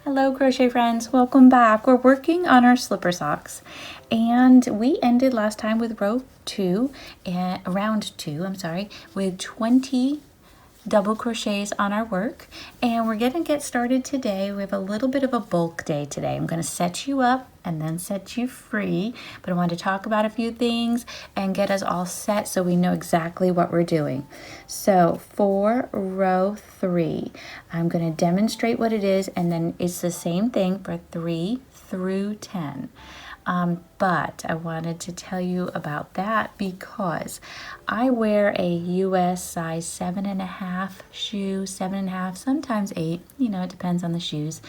Hello crochet friends, welcome back. We're working on our slipper socks and we ended last time with round two, with 20 double crochets on our work, and we're gonna get started today. We have a little bit of a bulk day today. I'm gonna set you up and then set you free, but I want to talk about a few things and get us all set so we know exactly what we're doing. So for row 3, I'm going to demonstrate what it is, and then it's the same thing for 3 through 10. But I wanted to tell you about that because I wear a US size 7.5 shoe, 7.5, sometimes 8, it depends on the shoes.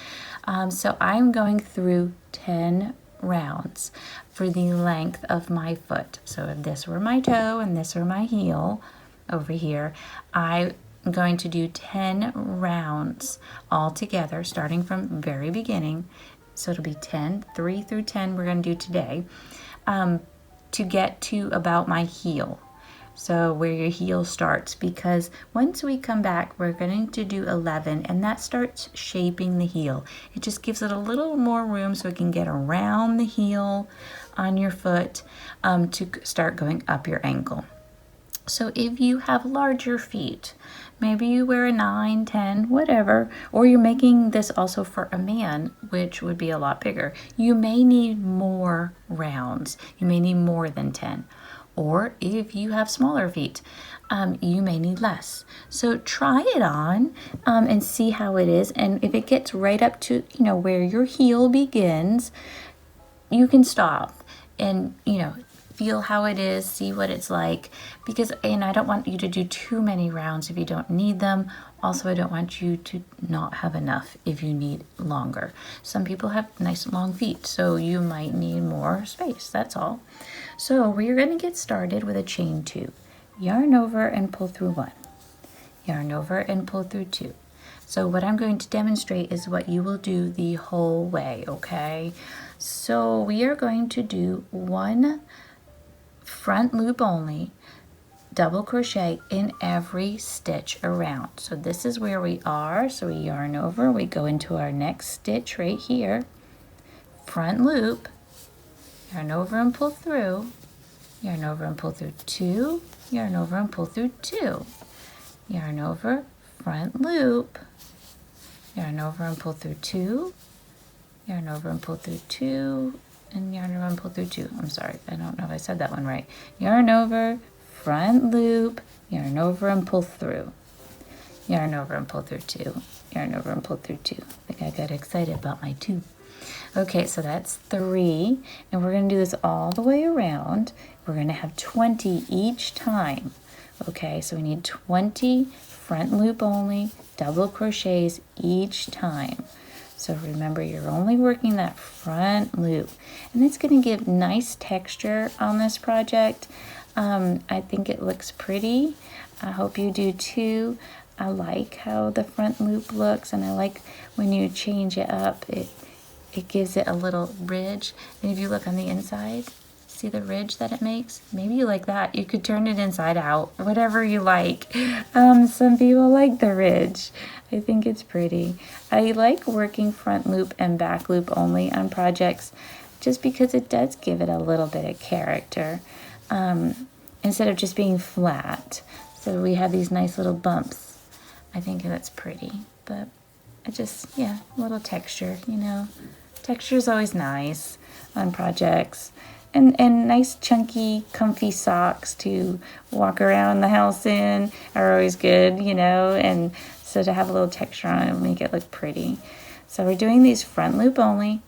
So I'm going through 10 rounds for the length of my foot. So if this were my toe and this were my heel over here, I'm going to do 10 rounds all together, starting from very beginning. So it'll be 10, 3 through 10 we're going to do today, to get to about my heel. So where your heel starts, because once we come back, we're going to do 11, and that starts shaping the heel. It just gives it a little more room so it can get around the heel on your foot to start going up your ankle. So if you have larger feet, maybe you wear a 9, 10, whatever, or you're making this also for a man, which would be a lot bigger, you may need more rounds. You may need more than 10. Or if you have smaller feet, you may need less. So try it on and see how it is. And if it gets right up to, where your heel begins, you can stop and, feel how it is, see what it's like, and I don't want you to do too many rounds if you don't need them. Also, I don't want you to not have enough if you need longer. Some people have nice long feet, so you might need more space, that's all. So we're going to get started with a chain 2. Yarn over and pull through 1. Yarn over and pull through 2. So what I'm going to demonstrate is what you will do the whole way, okay? So we are going to do 1 front loop only, double crochet in every stitch around. So this is where we are. So we yarn over, we go into our next stitch right here, front loop, yarn over and pull through, yarn over and pull through 2, yarn over and pull through 2, yarn over, front loop, yarn over and pull through 2, yarn over and pull through 2, and yarn over and pull through 2. I'm sorry, I don't know if I said that one right. Yarn over, front loop, yarn over and pull through, yarn over and pull through 2, yarn over and pull through 2. I think I got excited about my 2. Okay, so that's 3, and we're going to do this all the way around. We're going to have 20 each time. Okay, so we need 20 front loop only double crochets each time. So remember, you're only working that front loop, and it's going to give nice texture on this project. I think it looks pretty. I hope you do too. I like how the front loop looks, and I like when you change it up, it gives it a little ridge. And if you look on the inside, see the ridge that it makes? Maybe you like that. You could turn it inside out, whatever you like. Some people like the ridge. I think it's pretty. I like working front loop and back loop only on projects just because it does give it a little bit of character instead of just being flat. So we have these nice little bumps. I think that's pretty, but a little texture, Texture is always nice on projects. And nice, chunky, comfy socks to walk around the house in are always good, and so to have a little texture on it will make it look pretty. So we're doing these front loop only,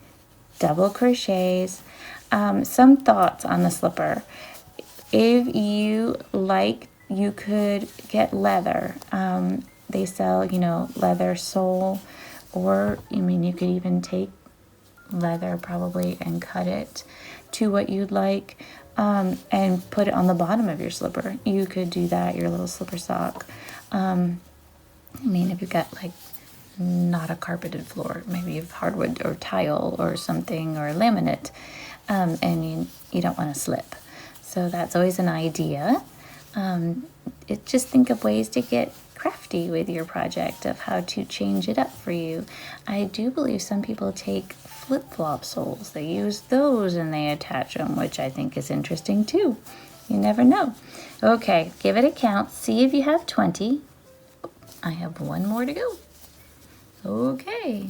double crochets. Some thoughts on the slipper. If you like, you could get leather. They sell, leather sole, or, you could even take leather probably and cut it to what you'd like, and put it on the bottom of your slipper. You could do that, your little slipper sock. If you've got not a carpeted floor, maybe you have hardwood or tile or something, or laminate, and you don't want to slip. So that's always an idea. Just think of ways to get crafty with your project of how to change it up for you. I do believe some people take flip-flop soles. They use those and they attach them, which I think is interesting too. You never know. Okay, give it a count. See if you have 20. I have one more to go. Okay.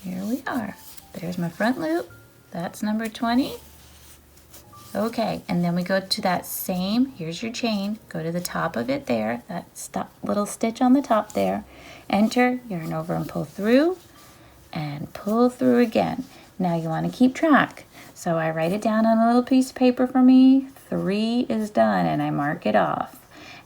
Here we are. There's my front loop. That's number 20. Okay, and then we go to that same, here's your chain, go to the top of it there, that little stitch on the top there, enter, yarn over and pull through again. Now you want to keep track. So I write it down on a little piece of paper for me, 3 is done, and I mark it off.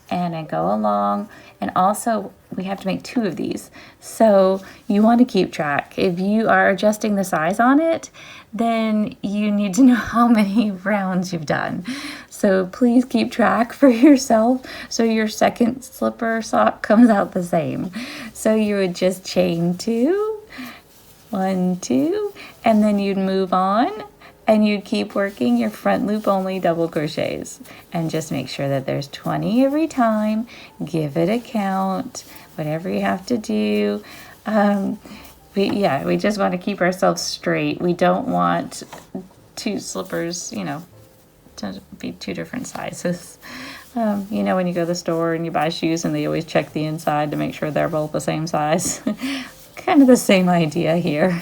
And I go along, and also we have to make 2 of these. So you want to keep track. If you are adjusting the size on it, then you need to know how many rounds you've done. So please keep track for yourself so your second slipper sock comes out the same. So you would just chain 2, 1, 2, and then you'd move on. And you'd keep working your front loop only double crochets and just make sure that there's 20 every time. Give it a count, whatever you have to do. We just want to keep ourselves straight. We don't want 2 slippers, to be 2 different sizes. When you go to the store and you buy shoes and they always check the inside to make sure they're both the same size. Kind of the same idea here.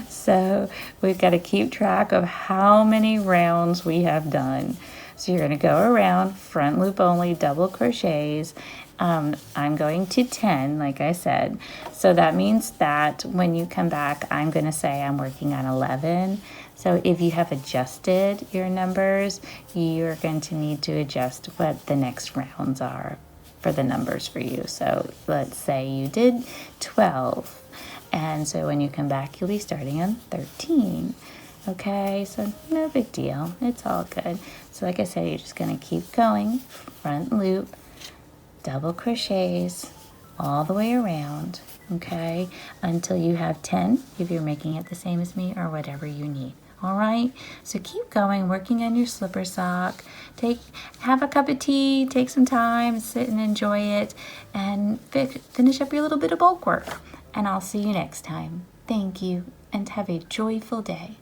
So we've got to keep track of how many rounds we have done. So you're going to go around front loop only double crochets. I'm going to 10, like I said. So that means that when you come back, I'm going to say I'm working on 11. So if you have adjusted your numbers, you're going to need to adjust what the next rounds are for the numbers for you. So let's say you did 12. And so when you come back, you'll be starting on 13. Okay, so no big deal. It's all good. So like I said, you're just going to keep going. Front loop, double crochets all the way around, okay, until you have 10, if you're making it the same as me, or whatever you need. All right, so keep going, working on your slipper sock. Have a cup of tea, take some time, sit and enjoy it, and finish up your little bit of bulk work. And I'll see you next time. Thank you, and have a joyful day.